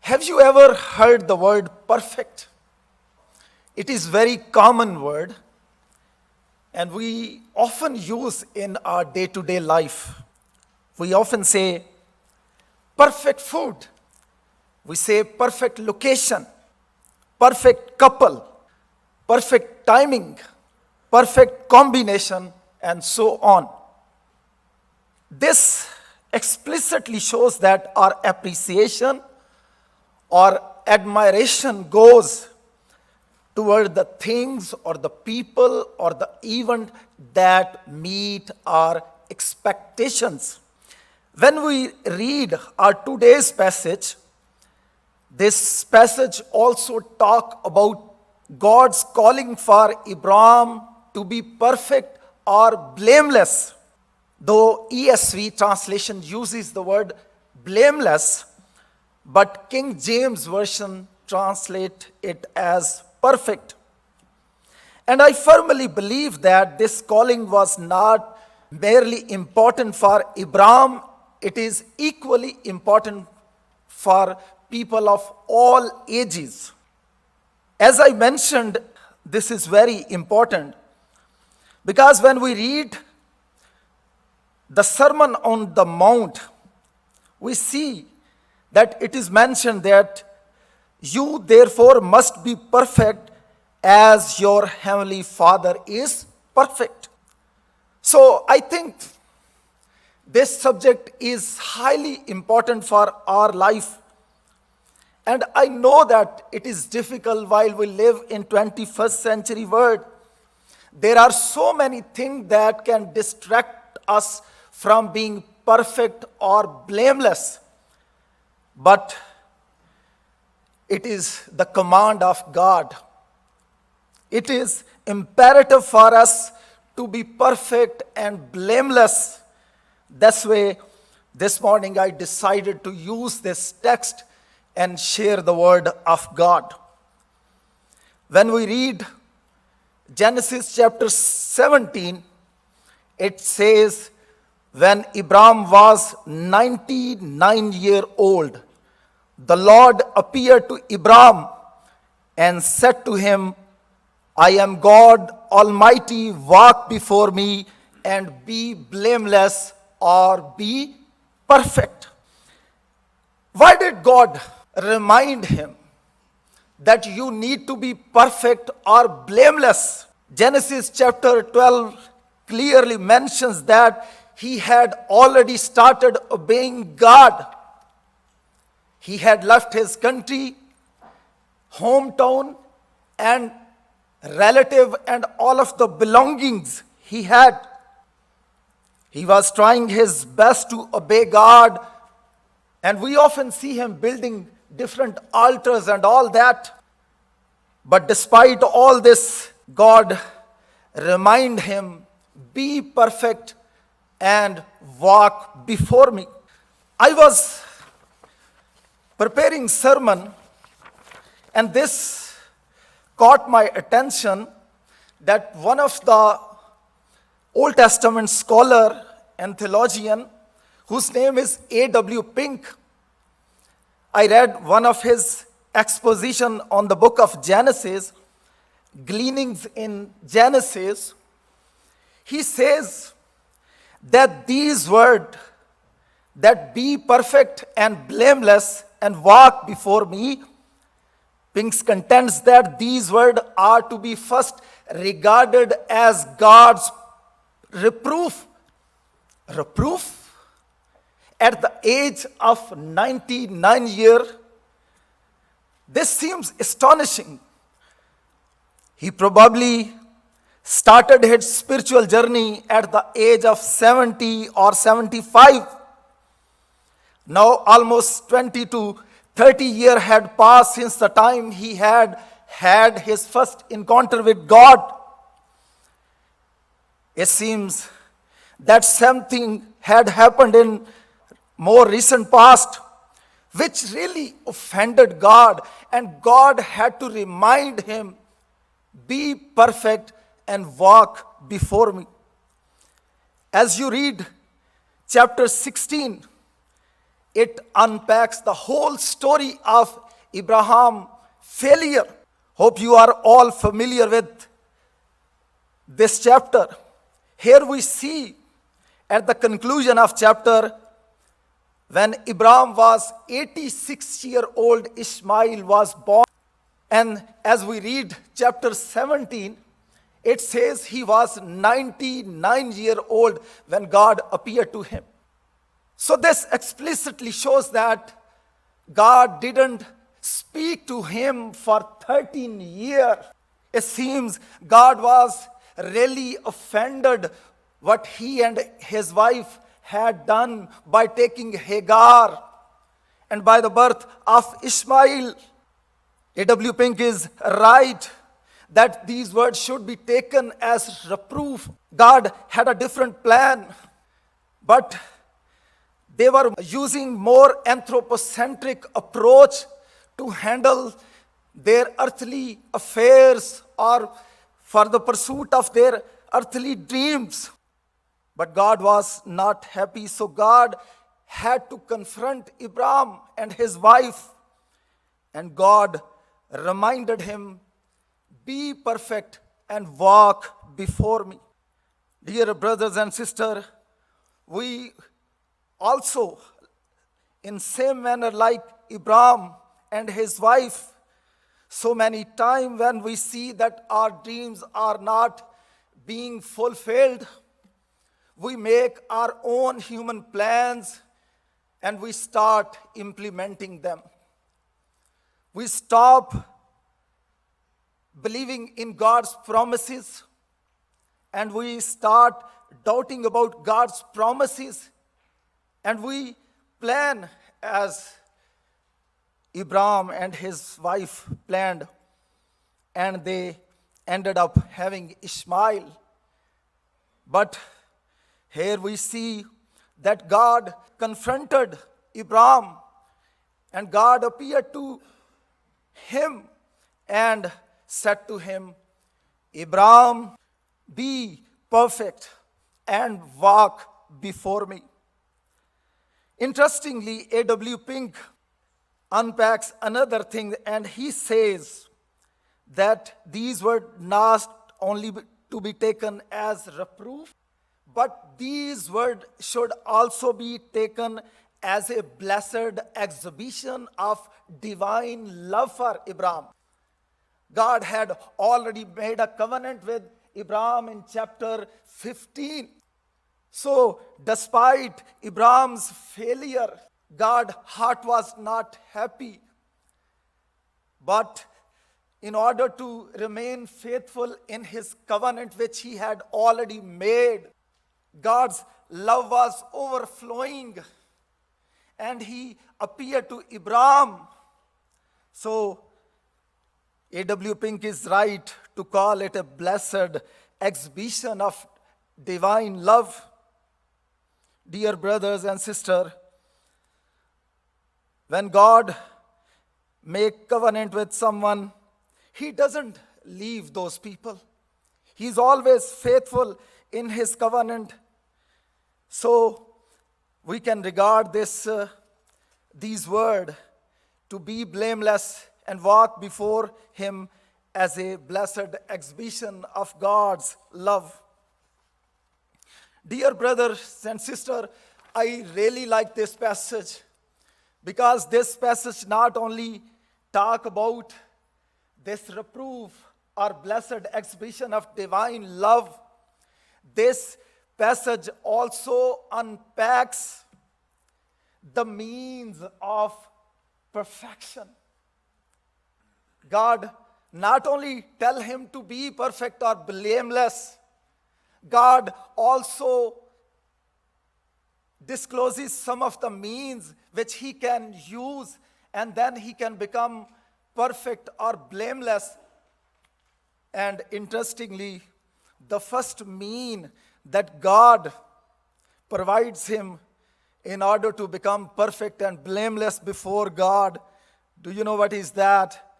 Have you ever heard the word perfect? It is very common word and we often use in our day-to-day life. We often say perfect food. We say perfect location, perfect couple, perfect timing, perfect combination, and so on. This explicitly shows that our appreciation or admiration goes toward the things or the people or the event that meet our expectations. When we read our today's passage, this passage also talk about God's calling for Abraham to be perfect or blameless. Though ESV translation uses the word blameless, but King James Version translate it as perfect. And I firmly believe that this calling was not merely important for Abraham, it is equally important for people of all ages. As I mentioned, this is very important because when we read the Sermon on the Mount, we see that it is mentioned that you therefore must be perfect as your heavenly Father is perfect. So I think this subject is highly important for our life. And I know that it is difficult while we live in 21st century world. There are so many things that can distract us from being perfect or blameless. But it is the command of God. It is imperative for us to be perfect and blameless. That's why this morning I decided to use this text and share the word of God. When we read Genesis chapter 17, it says, when Abraham was 99-year old, the Lord appeared to Abraham and said to him, I am God Almighty, walk before me and be blameless or be perfect. Why did God remind him that you need to be perfect or blameless? Genesis chapter 12 clearly mentions that he had already started obeying God. He had left his country, hometown, and relative and all of the belongings he had. He was trying his best to obey God, and we often see him building different altars and all that. But despite all this, God remind him, be perfect and walk before me. I was preparing sermon, and this caught my attention that one of the Old Testament scholar and theologian whose name is A.W. Pink, I read one of his exposition on the book of Genesis, Gleanings in Genesis. He says that these words, that be perfect and blameless and walk before me, Pinks contends that these words are to be first regarded as God's reproof. Reproof? At the age of 99 years, this seems astonishing. He probably started his spiritual journey at the age of 70 or 75. Now almost 20 to 30 years had passed since the time he had his first encounter with God. It seems that something had happened in more recent past which really offended God, and God had to remind him, be perfect and walk before me. As you read chapter 16, It unpacks the whole story of Abraham's failure. Hope you are all familiar with this chapter. Here we see at the conclusion of chapter, when Abraham was 86-year-old, Ishmael was born. And as we read chapter 17, it says he was 99-year-old when God appeared to him. So this explicitly shows that God didn't speak to him for 13 years. It seems God was really offended what he and his wife had done by taking Hagar and by the birth of Ishmael. A.W. Pink is right that these words should be taken as reproof. God had a different plan, but they were using more anthropocentric approach to handle their earthly affairs or for the pursuit of their earthly dreams. But God was not happy, so God had to confront Abraham and his wife. And God reminded him, be perfect and walk before me. Dear brothers and sisters, we also, in same manner like Abraham and his wife, so many times when we see that our dreams are not being fulfilled, we make our own human plans and we start implementing them. We stop believing in God's promises and we start doubting about God's promises, and we plan as Abraham and his wife planned, and they ended up having Ishmael. But here we see that God confronted Abraham, and God appeared to him and said to him, Abraham, be perfect and walk before me. Interestingly, A.W. Pink unpacks another thing, and he says that these were not only to be taken as reproof, but these words should also be taken as a blessed exhibition of divine love for Abraham. God had already made a covenant with Abraham in chapter 15. So, despite Abraham's failure, God's heart was not happy. But in order to remain faithful in his covenant which he had already made, God's love was overflowing, and he appeared to Abraham. So, A.W. Pink is right to call it a blessed exhibition of divine love. Dear brothers and sisters, when God makes covenant with someone, he doesn't leave those people. He's always faithful in his covenant. So we can regard these words to be blameless and walk before him as a blessed exhibition of God's love. Dear brothers and sisters, I really like this passage because this passage not only talk about this reproof or blessed exhibition of divine love, this passage also unpacks the means of perfection. God not only tell him to be perfect or blameless, God also discloses some of the means which he can use, and then he can become perfect or blameless. And interestingly, the first mean that God provides him in order to become perfect and blameless before God, do you know what is that?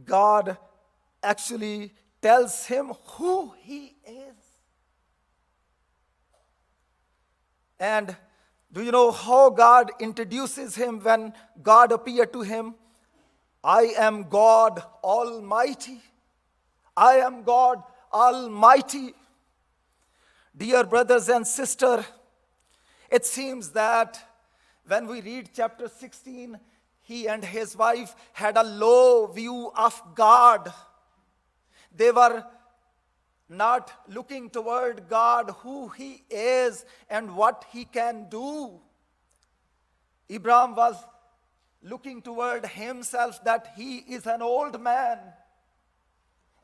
God actually tells him who he is. And Do you know how God introduces him when God appeared to him? I am God Almighty. I am God Almighty. Dear brothers and sisters, it seems that when we read chapter 16, he and his wife had a low view of God. They were not looking toward God, who he is and what he can do. Abraham was looking toward himself, that he is an old man.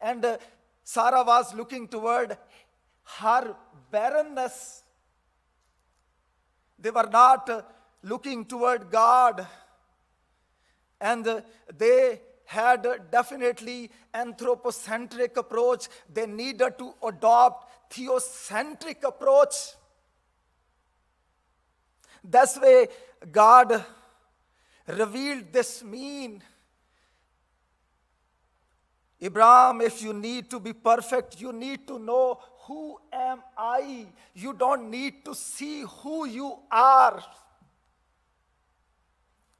And Sarah was looking toward her barrenness. They were not looking toward God. And they had definitely anthropocentric approach. They needed to adopt theocentric approach. That's why God revealed this mean. Abraham, if you need to be perfect, you need to know, who am I? You don't need to see who you are.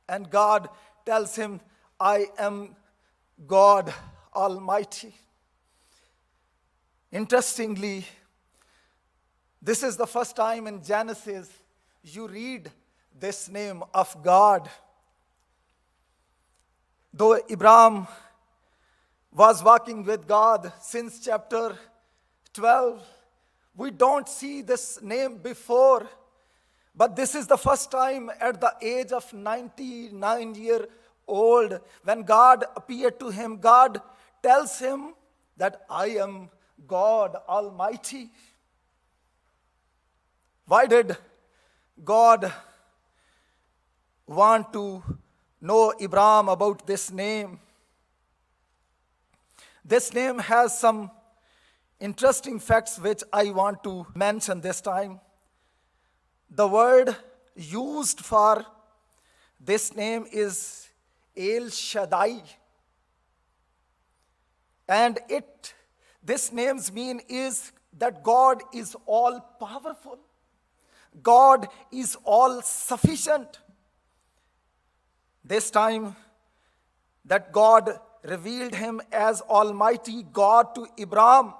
And God tells him, I am God Almighty. Interestingly, this is the first time in Genesis you read this name of God. Though Abraham was walking with God since chapter 12, we don't see this name before. But this is the first time at the age of 99-year-old, when God appeared to him, God tells him that I am God Almighty. Why did God want to know Abraham about this name? This name has some interesting facts which I want to mention this time. The word used for this name is El Shaddai. And this name's mean is that God is all powerful. God is all sufficient. This time that God revealed him as Almighty God to Abraham,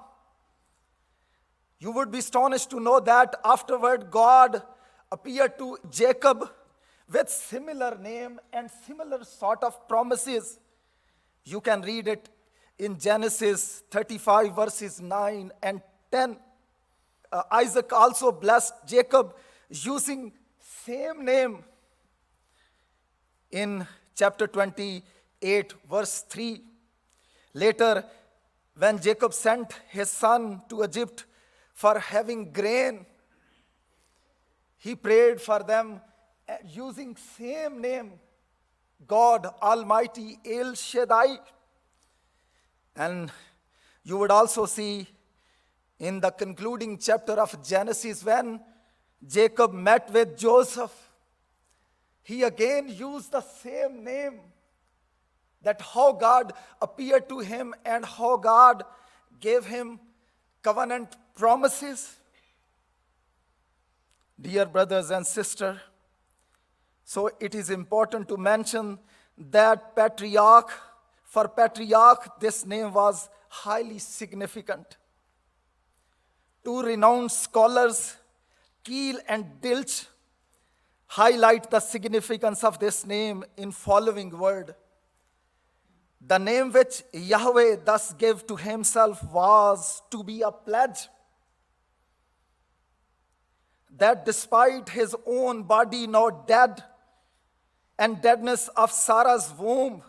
you would be astonished to know that afterward God appeared to Jacob with similar name and similar sort of promises. You can read it in Genesis 35 verses 9 and 10. Isaac also blessed Jacob using same name in chapter 28 verse 3. Later, when Jacob sent his son to Egypt for having grain, he prayed for them using same name, God Almighty El Shaddai. And you would also see in the concluding chapter of Genesis, when Jacob met with Joseph, he again used the same name, that how God appeared to him and how God gave him covenant promises. Dear brothers and sisters, so it is important to mention that for patriarch, this name was highly significant. Two renowned scholars, Keel and Dilch, highlight the significance of this name in following word. The name which Yahweh thus gave to himself was to be a pledge that despite his own body now dead and deadness of Sarah's womb,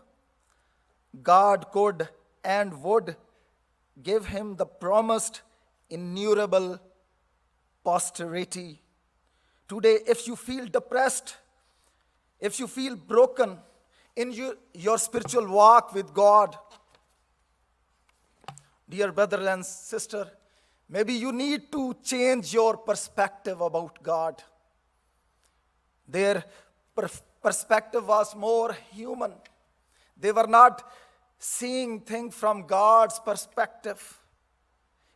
God could and would give him the promised innumerable posterity. Today, if you feel depressed, if you feel broken in your spiritual walk with God, dear brother and sister, maybe you need to change your perspective about God. Their perspective was more human. They were not seeing things from God's perspective.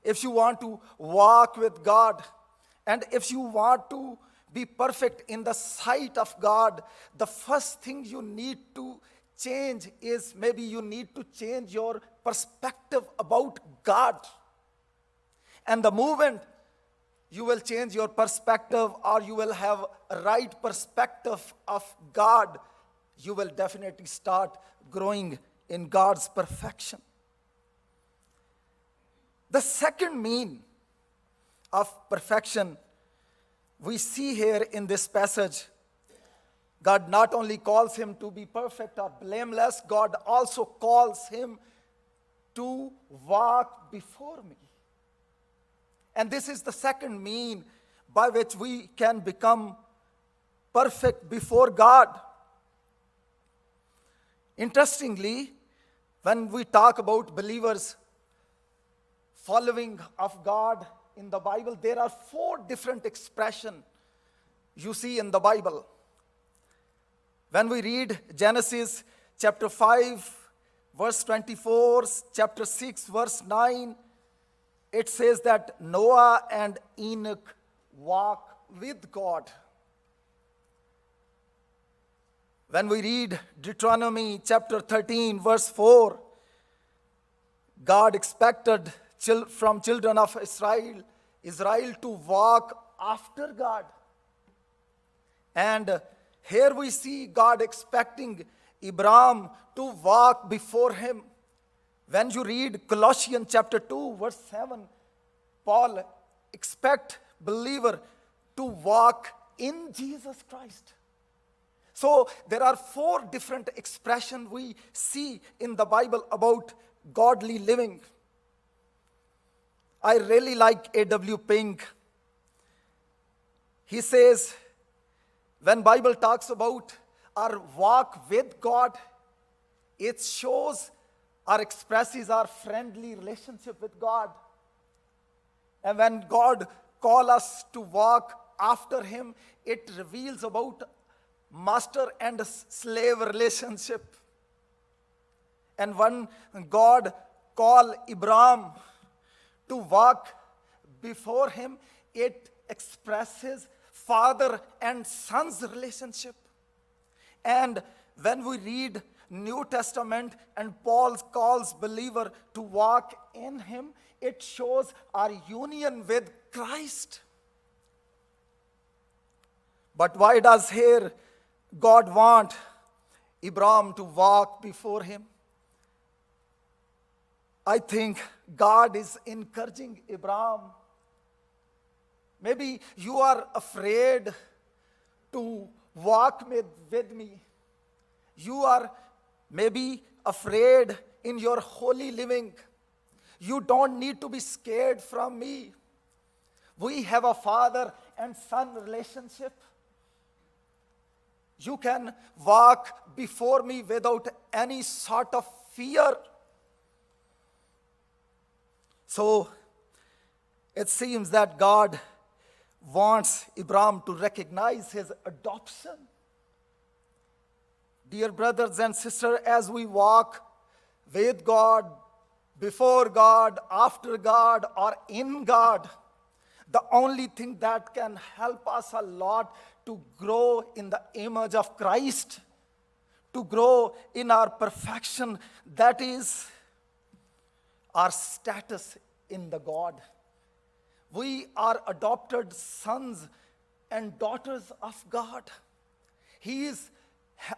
If you want to walk with God, and if you want to be perfect in the sight of God, the first thing you need to change is maybe you need to change your perspective about God. And the moment you will change your perspective, or you will have a right perspective of God, you will definitely start growing in God's perfection. The second mean of perfection we see here in this passage. God not only calls him to be perfect or blameless, God also calls him to walk before me. And this is the second mean by which we can become perfect before God. Interestingly, when we talk about believers following of God in the Bible, there are 4 different expressions you see in the Bible. When we read Genesis chapter 5, verse 24, chapter 6, verse 9, it says that Noah and Enoch walk with God. When we read Deuteronomy chapter 13, verse 4, God expected from children of Israel to walk after God. And here we see God expecting Abraham to walk before him. When you read Colossians chapter 2, verse 7, Paul expects believer to walk in Jesus Christ. So there are 4 different expressions we see in the Bible about godly living. I really like A.W. Pink. He says, when Bible talks about our walk with God, it shows or expresses our friendly relationship with God. And when God calls us to walk after him, it reveals about master and slave relationship. And when God called Abraham to walk before him, it expresses father and son's relationship. And when we read New Testament and Paul calls believer to walk in him, it shows our union with Christ. But why does here God want Abraham to walk before him? I think God is encouraging Abraham. Maybe you are afraid to walk with me. You are maybe afraid in your holy living. You don't need to be scared from me. We have a father and son relationship. You can walk before me without any sort of fear. So it seems that God wants Abraham to recognize his adoption. Dear brothers and sisters, as we walk with God, before God, after God, or in God, the only thing that can help us a lot to grow in the image of Christ, to grow in our perfection, that is our status in the God. We are adopted sons and daughters of God. He is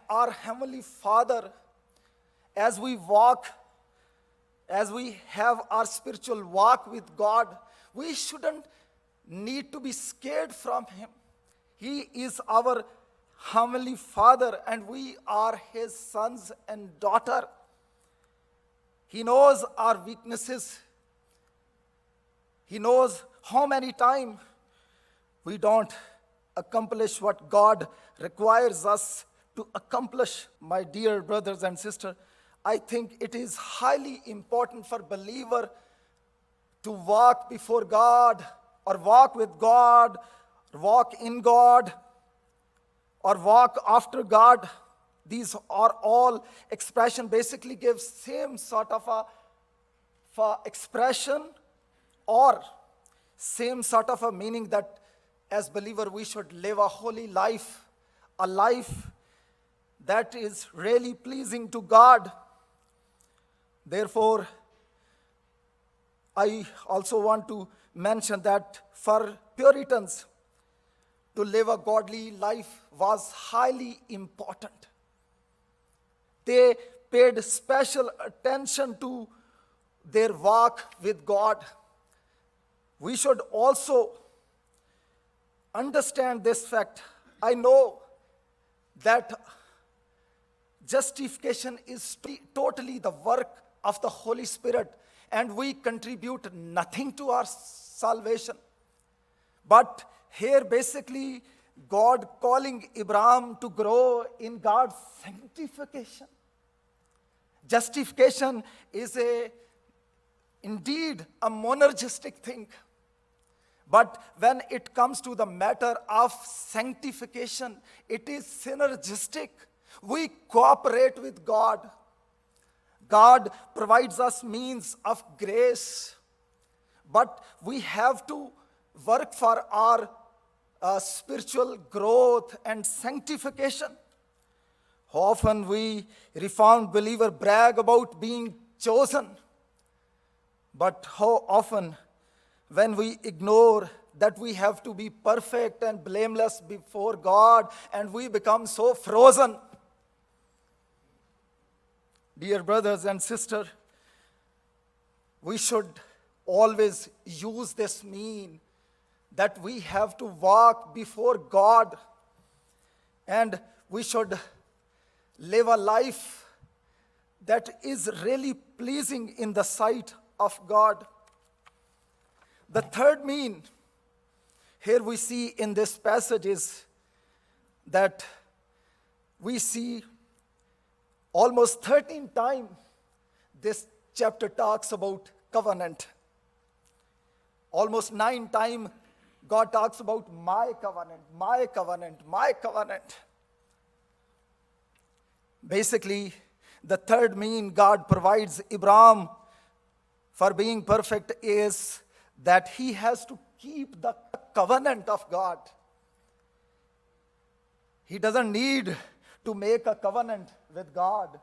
our Heavenly Father. As we walk, as we have our spiritual walk with God, we shouldn't need to be scared from him. He is our Heavenly Father and we are his sons and daughters. He knows our weaknesses. He knows how many times we don't accomplish what God requires us to accomplish. My dear brothers and sisters, I think it is highly important for believer to walk before God, or walk with God, or walk in God, or walk after God. These are all expression basically give same sort of a expression or same sort of a meaning, that as believer, we should live a holy life, a life that is really pleasing to God. Therefore, I also want to mention that for Puritans, to live a godly life was highly important. They paid special attention to their walk with God. We should also understand this fact. I know that justification is totally the work of the Holy Spirit, and we contribute nothing to our salvation. But here basically God calling Abraham to grow in God's sanctification. Justification is indeed a monergistic thing. But when it comes to the matter of sanctification, it is synergistic. We cooperate with God. God provides us means of grace, but we have to work for our spiritual growth and sanctification. Often we reformed believer brag about being chosen, but how often when we ignore that we have to be perfect and blameless before God, and we become so frozen. Dear brothers and sisters, we should always use this mean that we have to walk before God, and we should live a life that is really pleasing in the sight of God. The third mean here we see in this passage is that we see almost 13 times this chapter talks about covenant. Almost 9 times God talks about my covenant, my covenant, my covenant. Basically, the third mean God provides Abraham for being perfect is that he has to keep the covenant of God. He doesn't need to make a covenant with God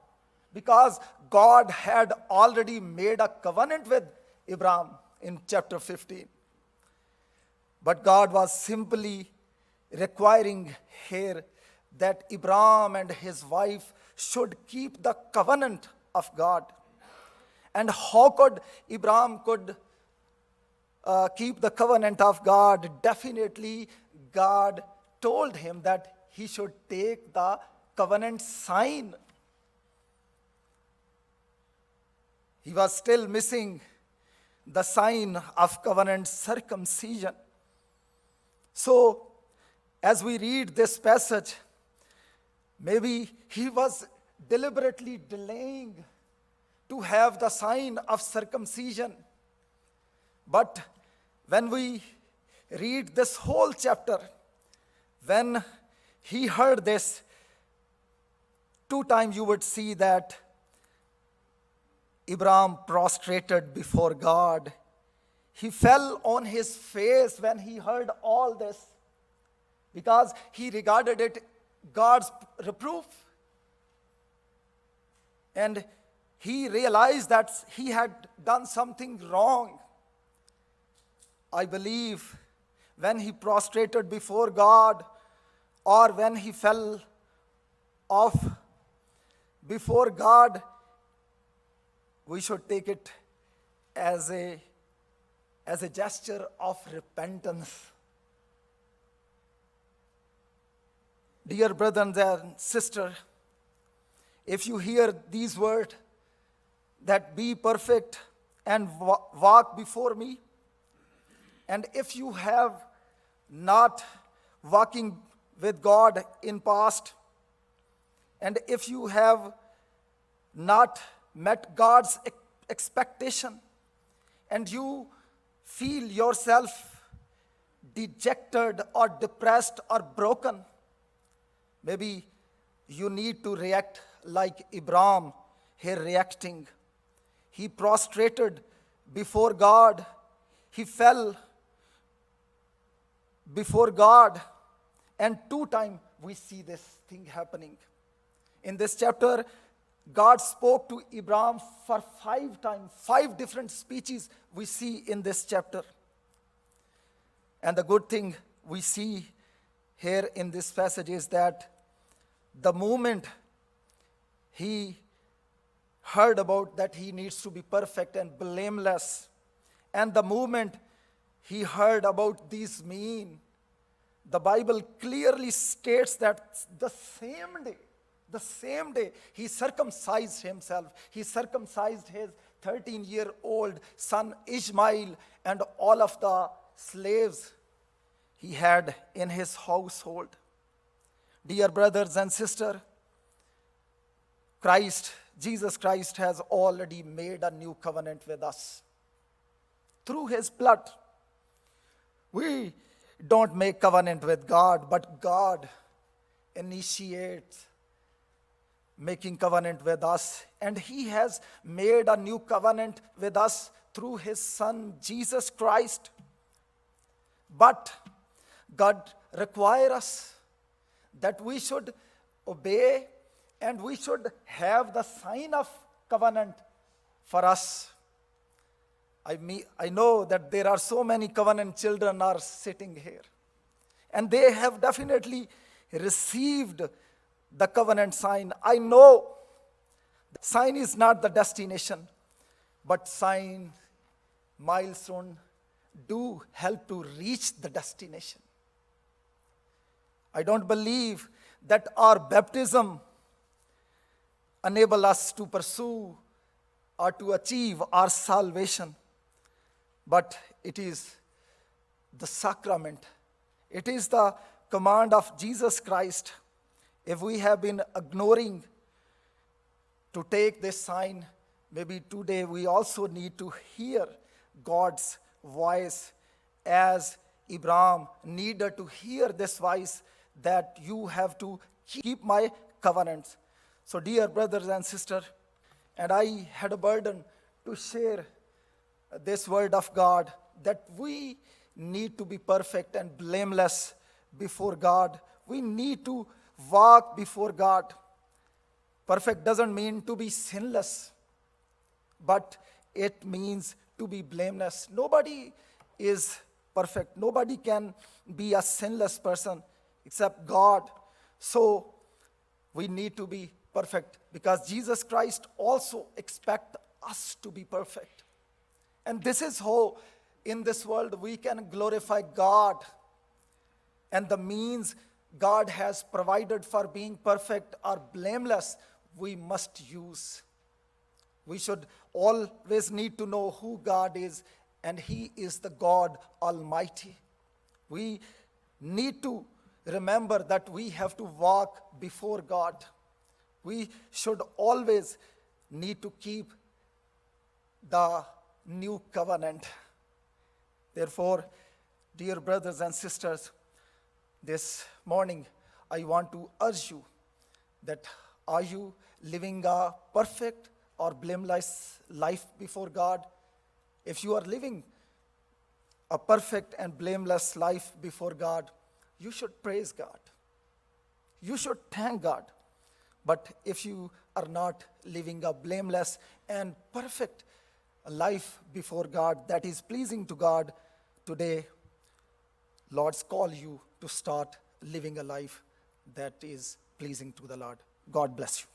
because God had already made a covenant with Abraham in chapter 15. But God was simply requiring here that Abraham and his wife should keep the covenant of God. And how could Abraham keep the covenant of God? Definitely, God told him that he should take the covenant sign. He was still missing the sign of covenant circumcision. So, as we read this passage, maybe he was deliberately delaying to have the sign of circumcision. But when we read this whole chapter, when he heard this, 2 times you would see that Abraham prostrated before God. He fell on his face when he heard all this because he regarded it God's reproof. And he realized that he had done something wrong. I believe when he prostrated before God or when he fell off before God, we should take it as a gesture of repentance. Dear brothers and sisters, if you hear these words, that be perfect and walk before me, and if you have not walking with God in past, and if you have not met God's expectation, and you feel yourself dejected or depressed or broken, maybe you need to react like Abraham here reacting. He prostrated before God. He fell before God. And 2 times we see this thing happening. In this chapter, God spoke to Abraham for 5 times, 5 different speeches we see in this chapter. And the good thing we see here in this passage is that the moment he heard about that he needs to be perfect and blameless, and the moment he heard about these mean, the Bible clearly states that the same day, he circumcised himself. He circumcised his 13-year-old son Ishmael and all of the slaves he had in his household. Dear brothers and sisters, Jesus Christ has already made a new covenant with us. Through his blood, we don't make covenant with God, but God initiates making covenant with us. And he has made a new covenant with us through his son, Jesus Christ. But God requires us that we should obey and we should have the sign of covenant for us. I know that there are so many covenant children are sitting here, and they have definitely received the covenant sign. I know the sign is not the destination, but sign, milestone do help to reach the destination. I don't believe that our baptism enable us to pursue or to achieve our salvation, but it is the sacrament. It is the command of Jesus Christ. If we have been ignoring to take this sign, maybe today we also need to hear God's voice, as Abraham needed to hear this voice, that you have to keep my covenants. So dear brothers and sisters, and I had a burden to share this word of God, that we need to be perfect and blameless before God. We need to walk before God. Perfect doesn't mean to be sinless, but it means to be blameless. Nobody is perfect. Nobody can be a sinless person except God. So we need to be perfect, because Jesus Christ also expects us to be perfect. And this is how in this world we can glorify God. And the means God has provided for being perfect or blameless, we must use. We should always need to know who God is, and he is the God Almighty. We need to remember that we have to walk before God. We should always need to keep the new covenant. Therefore, dear brothers and sisters, this morning I want to urge you that, are you living a perfect or blameless life before God? If you are living a perfect and blameless life before God, you should praise God. You should thank God. But if you are not living a blameless and perfect life before God that is pleasing to God, today, Lord's call you to start living a life that is pleasing to the Lord. God bless you.